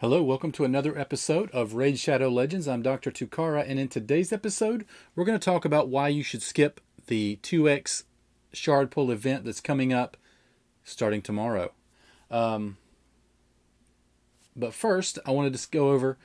Hello, welcome to another episode of Raid Shadow Legends. I'm Dr. Tukara, and in today's episode, we're going to talk about why you should skip the 2x shard pull event that's coming up starting tomorrow. But first, I wanted to go over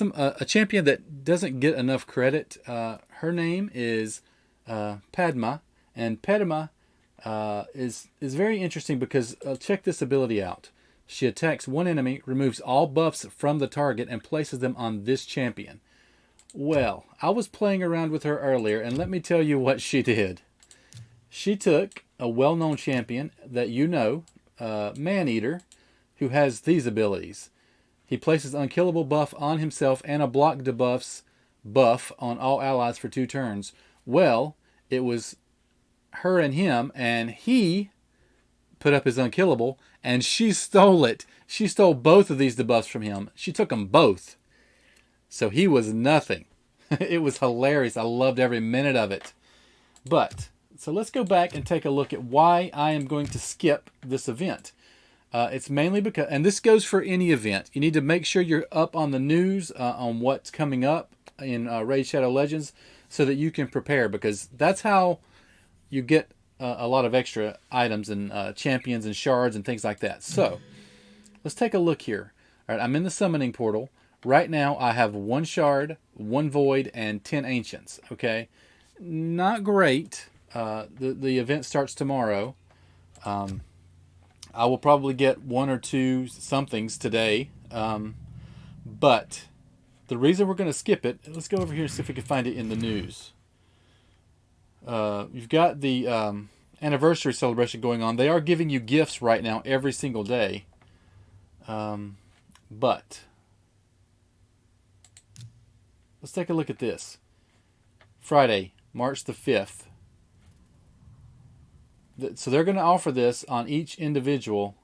a champion that doesn't get enough credit. Her name is Padma, and Padma is very interesting because check this ability out. She attacks one enemy, removes all buffs from the target, and places them on this champion. Well, I was playing around with her earlier, and let me tell you what she did. She took a well-known champion that you know, Maneater, who has these abilities. He places unkillable buff on himself and a block debuffs buff on all allies for 2 turns. Well, it was her and him, and he put up his unkillable, and she stole it. She stole both of these debuffs from him. She took them both. So he was nothing. It was hilarious. I loved every minute of it. So let's go back and take a look at why I am going to skip this event. It's mainly because, and this goes for any event, you need to make sure you're up on the news on what's coming up in Raid Shadow Legends so that you can prepare, because that's how you get a lot of extra items and champions and shards and things like that. So let's take a look here. All right, I'm in the summoning portal. Right now I have 1 shard, 1 void, and 10 ancients. Okay, not great. The event starts tomorrow. I will probably get 1 or 2 somethings today. But the reason we're going to skip it, let's go over here and see if we can find it in the news. You've got the anniversary celebration going on. They are giving you gifts right now every single day. But let's take a look at this. Friday, March the 5th. So they're going to offer this on each individual.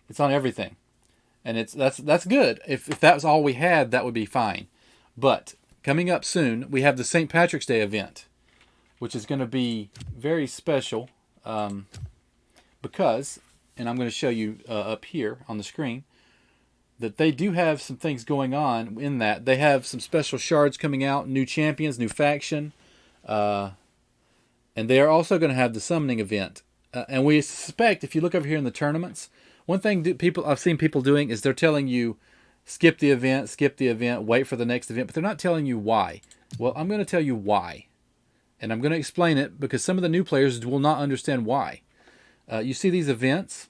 It's on everything. And that's good. If that was all we had, that would be fine. But coming up soon, we have the St. Patrick's Day event, which is going to be very special because, and I'm going to show you up here on the screen, that they do have some things going on in that. They have some special shards coming out, new champions, new faction, and they are also going to have the summoning event. And we suspect, if you look over here in the tournaments, one thing I've seen people doing is they're telling you, skip the event, wait for the next event, but they're not telling you why. Well, I'm going to tell you why. And I'm going to explain it because some of the new players will not understand why. You see these events?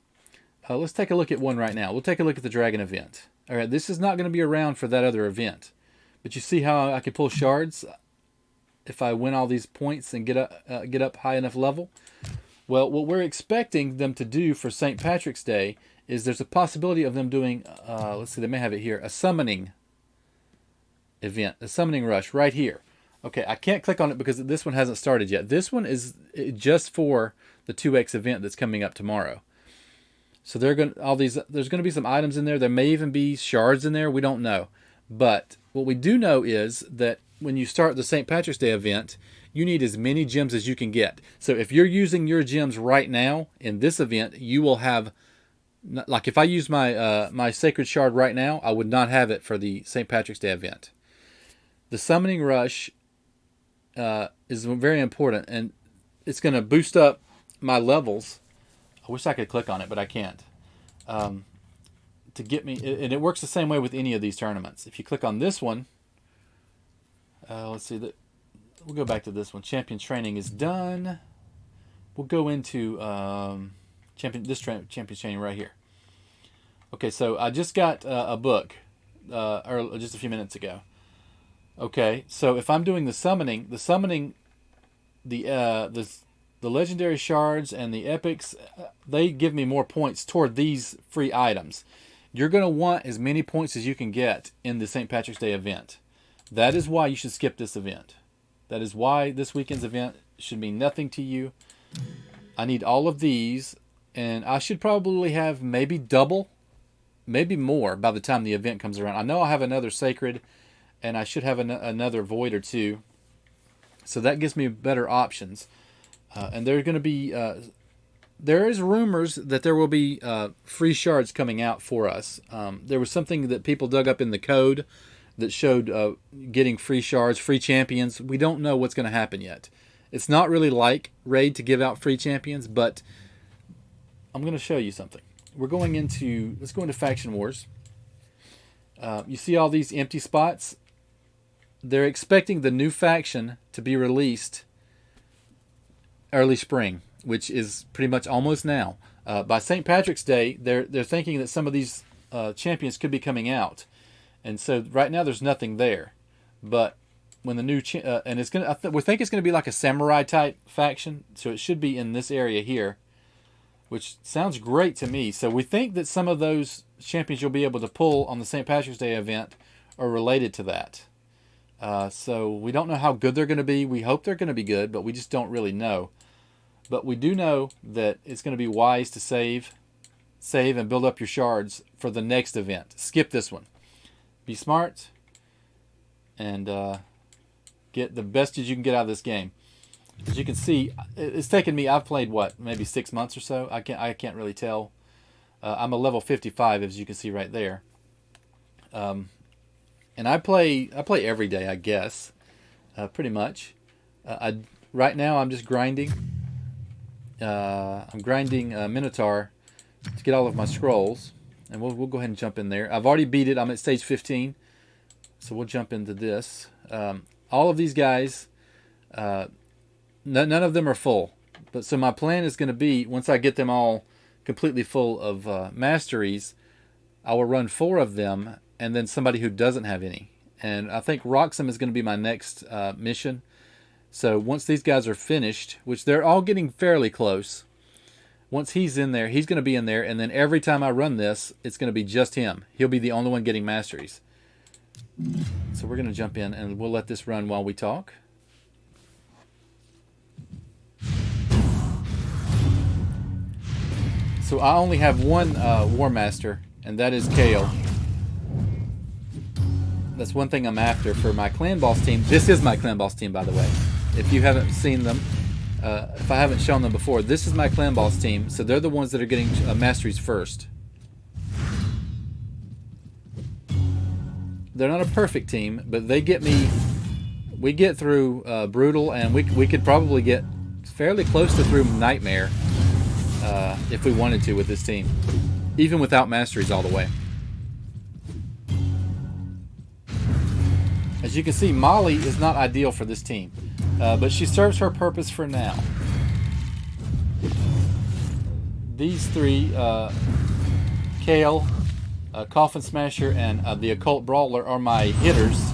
Let's take a look at one right now. We'll take a look at the Dragon event. All right, this is not going to be around for that other event. But you see how I can pull shards if I win all these points and get up high enough level? Well, what we're expecting them to do for St. Patrick's Day is there's a possibility of them doing, let's see, they may have it here, a summoning event, a summoning rush right here. Okay, I can't click on it because this one hasn't started yet. This one is just for the 2x event that's coming up tomorrow. So there's going to be some items in there. There may even be shards in there. We don't know. But what we do know is that when you start the St. Patrick's Day event, you need as many gems as you can get. So if you're using your gems right now in this event, you will have, like if I use my Sacred Shard right now, I would not have it for the St. Patrick's Day event. The Summoning Rush is very important, and it's going to boost up my levels. I wish I could click on it, but I can't. To get me, and it works the same way with any of these tournaments. If you click on this one, let's see that. We'll go back to this one. Champion training is done. We'll go into champion training right here. Okay, so I just got a book just a few minutes ago. Okay, so if I'm doing the summoning, the legendary shards and the epics, they give me more points toward these free items. You're going to want as many points as you can get in the St. Patrick's Day event. That is why you should skip this event. That is why this weekend's event should mean nothing to you. I need all of these, and I should probably have maybe double, maybe more by the time the event comes around. I know I have another Sacred, and I should have another Void or 2. So that gives me better options. And they're going to be there is rumors that there will be free shards coming out for us. There was something that people dug up in the code that showed getting free shards, free champions. We don't know what's going to happen yet. It's not really like Raid to give out free champions, but I'm going to show you something. Let's go into Faction Wars. You see all these empty spots? They're expecting the new faction to be released early spring, which is pretty much almost now. By St. Patrick's Day, they're thinking that some of these champions could be coming out, and so right now there's nothing there. But when the new and it's gonna, we think it's gonna be like a samurai type faction, so it should be in this area here, which sounds great to me. So we think that some of those champions you'll be able to pull on the St. Patrick's Day event are related to that. So we don't know how good they're going to be. We hope they're going to be good, but we just don't really know. But we do know that it's going to be wise to save and build up your shards for the next event. Skip this one. Be smart and get the best as you can get out of this game. As you can see, it's taken me, I've played maybe 6 months or so. I can't really tell. I'm a level 55, as you can see right there. And I play every day, I guess, pretty much. Right now I'm just grinding. I'm grinding Minotaur to get all of my scrolls, and we'll go ahead and jump in there. I've already beat it. I'm at stage 15, so we'll jump into this. All of these guys, none of them are full, but so my plan is going to be, once I get them all completely full of masteries, I will run 4 of them, and then somebody who doesn't have any. And I think Roxham is going to be my next mission. So once these guys are finished, which they're all getting fairly close, once he's in there, he's going to be in there, and then every time I run this, it's going to be just him. He'll be the only one getting masteries. So we're going to jump in, and we'll let this run while we talk. So I only have one War Master, and that is Kale. That's one thing I'm after for my Clan Boss team. This is my Clan Boss team, by the way. If you haven't seen them, if I haven't shown them before, this is my Clan Boss team. So they're the ones that are getting masteries first. They're not a perfect team, but they get me. We get through Brutal, and we could probably get fairly close to through Nightmare if we wanted to with this team, even without masteries all the way. As you can see, Molly is not ideal for this team, but she serves her purpose for now. These 3, Kale, Coffin Smasher, and the Occult Brawler are my hitters,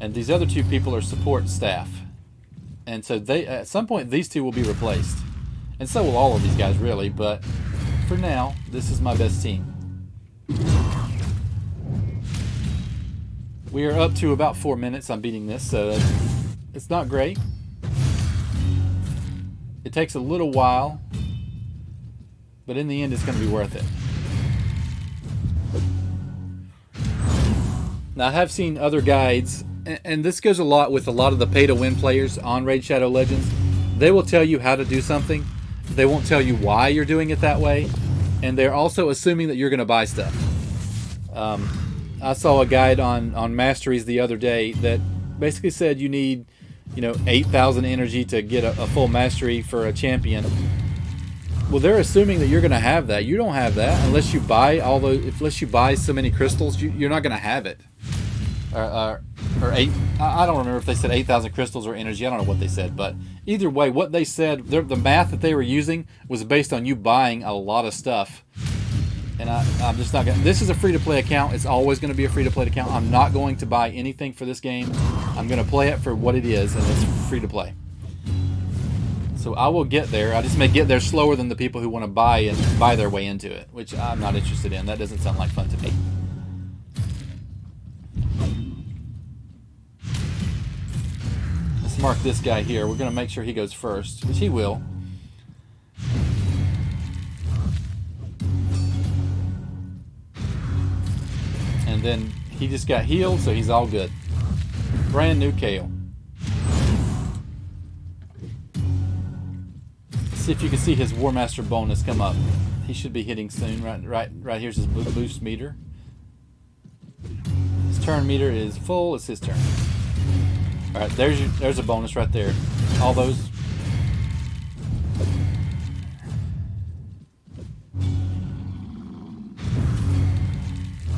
and these other 2 people are support staff. And so at some point these 2 will be replaced, and so will all of these guys really, but for now this is my best team. We are up to about 4 minutes. I'm beating this, so it's not great. It takes a little while, but in the end it's going to be worth it. Now, I have seen other guides, and this goes a lot with a lot of the pay-to-win players on Raid Shadow Legends. They will tell you how to do something. They won't tell you why you're doing it that way, and they're also assuming that you're going to buy stuff. I saw a guide on masteries the other day that basically said you need, 8,000 energy to get a full mastery for a champion. Well, they're assuming that you're going to have that. You don't have that unless you buy unless you buy so many crystals. You're not going to have it. Or 8. I don't remember if they said 8,000 crystals or energy. I don't know what they said, but either way, what they said, the math that they were using was based on you buying a lot of stuff. And I'm just not going to... This is a free-to-play account. It's always going to be a free-to-play account. I'm not going to buy anything for this game. I'm going to play it for what it is, and it's free-to-play. So I will get there. I just may get there slower than the people who want to buy their way into it, which I'm not interested in. That doesn't sound like fun to me. Let's mark this guy here. We're going to make sure he goes first, which he will. And then he just got healed, so he's all good. Brand new Kale. see if you can see his War Master bonus come up. He should be hitting soon. Right here's his boost meter. His turn meter is full. It's his turn. All right, there's a bonus right there. All those.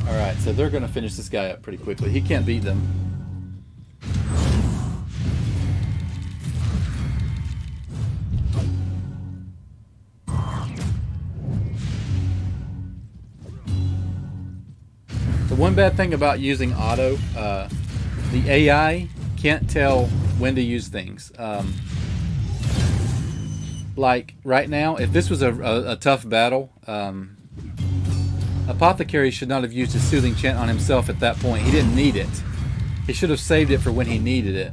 All right, so they're going to finish this guy up pretty quickly. He can't beat them. The one bad thing about using auto, the AI can't tell when to use things. Like right now, if this was a tough battle, Apothecary should not have used his Soothing Chant on himself at that point. He didn't need it. He should have saved it for when he needed it.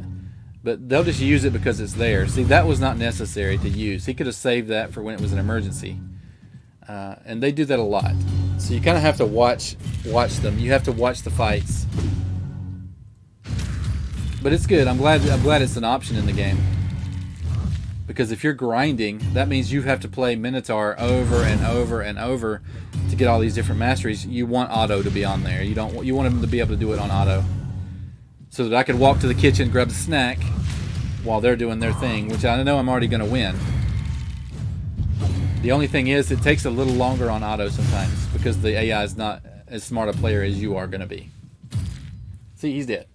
But they'll just use it because it's there. See, that was not necessary to use. He could have saved that for when it was an emergency. And they do that a lot. So you kind of have to watch them. You have to watch the fights. But it's good. I'm glad it's an option in the game. Because if you're grinding, that means you have to play Minotaur over and over and over to get all these different masteries. You want auto to be on there. You want him to be able to do it on auto. So that I could walk to the kitchen, grab a snack while they're doing their thing, which I know I'm already going to win. The only thing is, it takes a little longer on auto sometimes because the AI is not as smart a player as you are going to be. See, he's dead.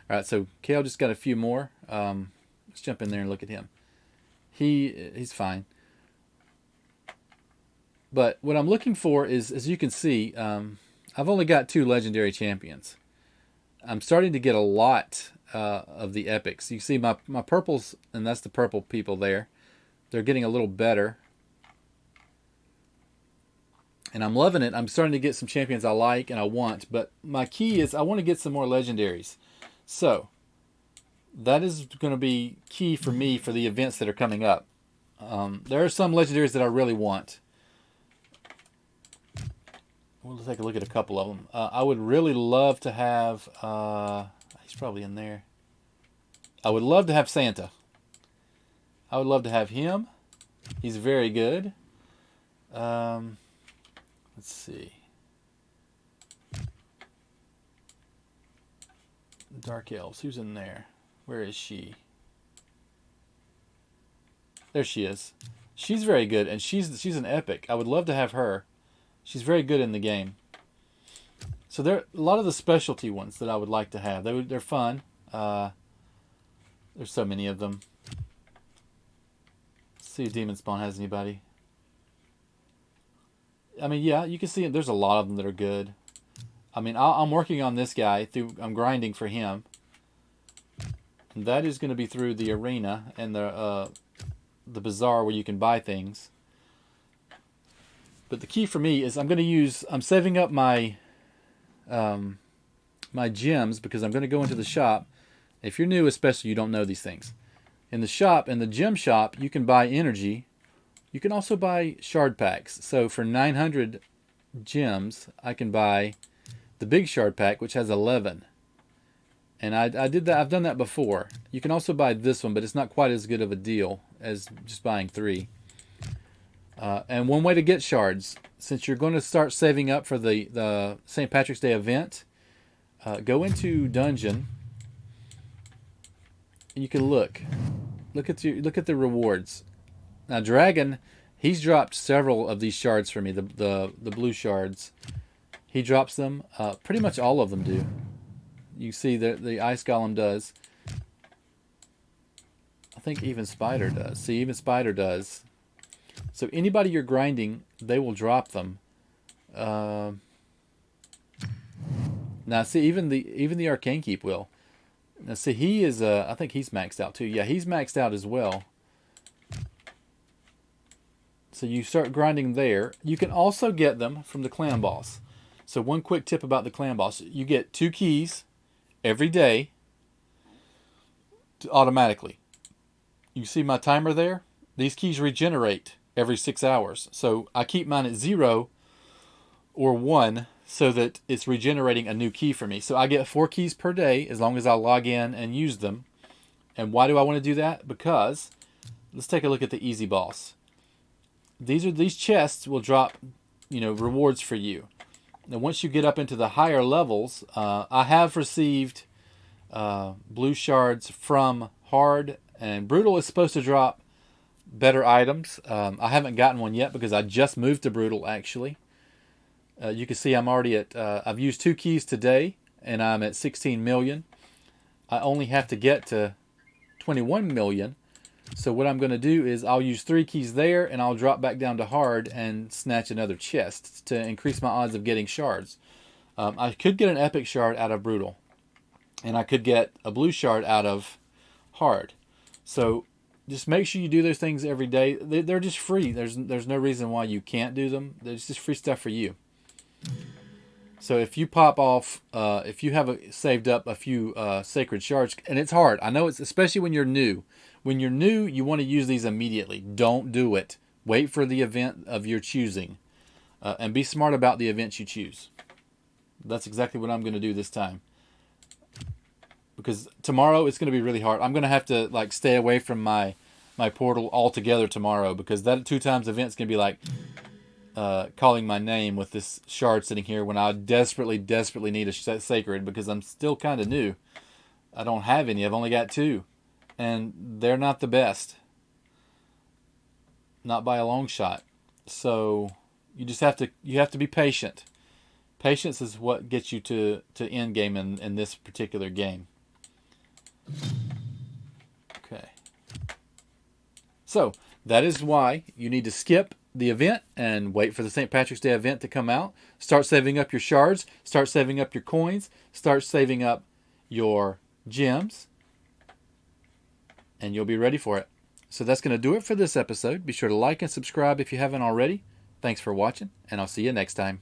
All right, so Kale just got a few more. Let's jump in there and look at him. He's fine. But what I'm looking for is, as you can see, I've only got 2 legendary champions. I'm starting to get a lot of the epics. You see my purples, and that's the purple people there. They're getting a little better. And I'm loving it. I'm starting to get some champions I like and I want. But my key is I want to get some more legendaries. So that is going to be key for me for the events that are coming up. There are some legendaries that I really want. We'll take a look at a couple of them. I would really love to have... he's probably in there. I would love to have Santa. I would love to have him. He's very good. Let's see. Dark Elves. Who's in there? Where is she? There she is. She's very good, and she's an epic. I would love to have her. She's very good in the game. So there are a lot of the specialty ones that I would like to have. They're fun. There's so many of them. Let's see if Demon Spawn has anybody. I mean, yeah, you can see there's a lot of them that are good. I mean, I'm working on this guy. I'm grinding for him. And that is going to be through the arena and the bazaar where you can buy things. But the key for me is I'm saving up my my gems because I'm going to go into the shop. If you're new, especially, you don't know these things. In the shop, in the gem shop, you can buy energy. You can also buy shard packs. So for 900 gems, I can buy the big shard pack, which has 11. And I did that. I've done that before. You can also buy this one, but it's not quite as good of a deal as just buying 3. And one way to get shards, since you're going to start saving up for the St. Patrick's Day event, go into Dungeon. And you can look at the rewards. Now Dragon, he's dropped several of these shards for me. The blue shards, he drops them. Pretty much all of them do. You see that the Ice Golem does. I think even Spider does. See, even Spider does. So anybody you're grinding, they will drop them. Now see, even the Arcane Keep will. Now see, he is. I think he's maxed out too. Yeah, he's maxed out as well. So you start grinding there. You can also get them from the clan boss. So one quick tip about the clan boss: you get 2 keys every day automatically. You see my timer there? These keys regenerate every 6 hours. So I keep mine at 0 or 1 so that it's regenerating a new key for me. So I get 4 keys per day as long as I log in and use them. And why do I want to do that? Because let's take a look at the easy boss. these chests will drop, rewards for you. Now, once you get up into the higher levels, I have received blue shards from hard, and brutal is supposed to drop better items. I haven't gotten one yet because I just moved to brutal, actually. You can see I'm already at, I've used 2 keys today, and I'm at 16 million. I only have to get to 21 million. So what I'm going to do is I'll use 3 keys there, and I'll drop back down to hard and snatch another chest to increase my odds of getting shards. I could get an epic shard out of brutal, and I could get a blue shard out of hard. So just make sure you do those things every day. They're just free. There's no reason why you can't do them. There's just free stuff for you. So if you pop off, if you have saved up a few sacred shards, and it's hard. I know it's, especially when you're new. When you're new, you want to use these immediately. Don't do it. Wait for the event of your choosing. And be smart about the events you choose. That's exactly what I'm going to do this time. Because tomorrow it's going to be really hard. I'm going to have to stay away from my portal altogether tomorrow, because that 2 times event's going to be like calling my name with this shard sitting here when I desperately need a sacred, because I'm still kind of new. I don't have any. I've only got 2. And they're not the best. Not by a long shot. So you just have to be patient. Patience is what gets you to end game in this particular game. Okay. So that is why you need to skip the event and wait for the St. Patrick's Day event to come out. Start saving up your shards. Start saving up your coins. Start saving up your gems. And you'll be ready for it. So that's going to do it for this episode. Be sure to like and subscribe if you haven't already. Thanks for watching, and I'll see you next time.